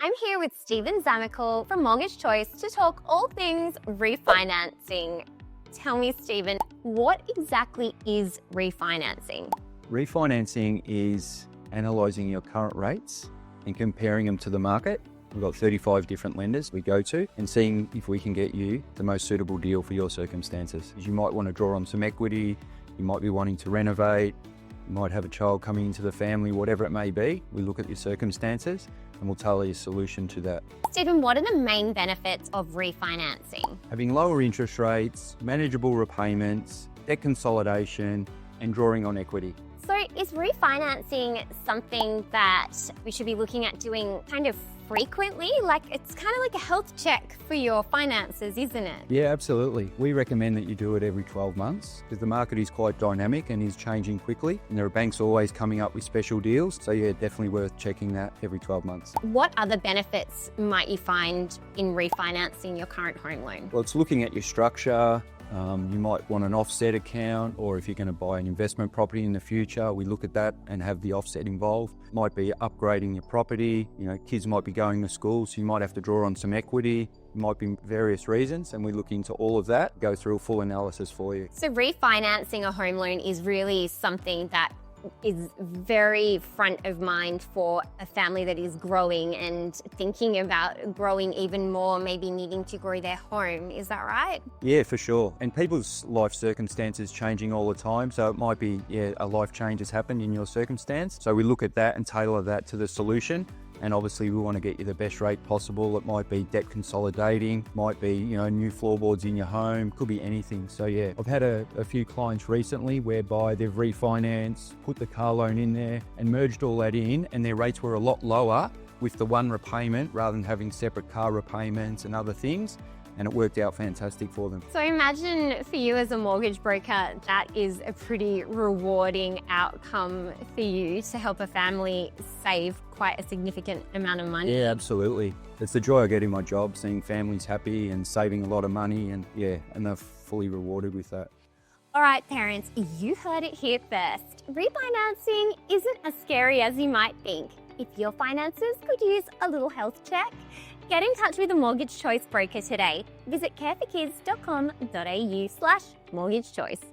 I'm here with Stephen Zamical from Mortgage Choice to talk all things refinancing. Tell me, Stephen, what exactly is refinancing? Refinancing is analysing your current rates and comparing them to the market. We've got 35 different lenders we go to and seeing if we can get you the most suitable deal for your circumstances. You might want to draw on some equity, you might be wanting to renovate, you might have a child coming into the family, whatever it may be. We look at your circumstances and we'll tailor your solution to that. Stephen, what are the main benefits of refinancing? Having lower interest rates, manageable repayments, debt consolidation, and drawing on equity. So is refinancing something that we should be looking at doing kind of frequently? Like, it's kind of like a health check for your finances, isn't it? Yeah, absolutely. We recommend that you do it every 12 months because the market is quite dynamic and is changing quickly. And there are banks always coming up with special deals. So yeah, definitely worth checking that every 12 months. What other benefits might you find in refinancing your current home loan? Well, it's looking at your structure. You might want an offset account, or if you're going to buy an investment property in the future, we look at that and have the offset involved. Might be upgrading your property, kids might be going to school, so you might have to draw on some equity. It might be various reasons, and we look into all of that, go through a full analysis for you. So refinancing a home loan is really something that is very front of mind for a family that is growing and thinking about growing even more, maybe needing to grow their home. Is that right? Yeah, for sure. And people's life circumstances changing all the time. So it might be, a life change has happened in your circumstance. So we look at that and tailor that to the solution. And obviously we want to get you the best rate possible. It might be debt consolidating, might be, new floorboards in your home, could be anything. So yeah, I've had a few clients recently whereby they've refinanced, put the car loan in there and merged all that in, and their rates were a lot lower with the one repayment rather than having separate car repayments and other things. And it worked out fantastic for them. So imagine for you as a mortgage broker, that is a pretty rewarding outcome for you to help a family save quite a significant amount of money. Yeah, absolutely. It's the joy I get in my job, seeing families happy and saving a lot of money, and they're fully rewarded with that. All right, parents, you heard it here first. Refinancing isn't as scary as you might think. If your finances could use a little health check, get in touch with a Mortgage Choice broker today. Visit careforkids.com.au/mortgagechoice.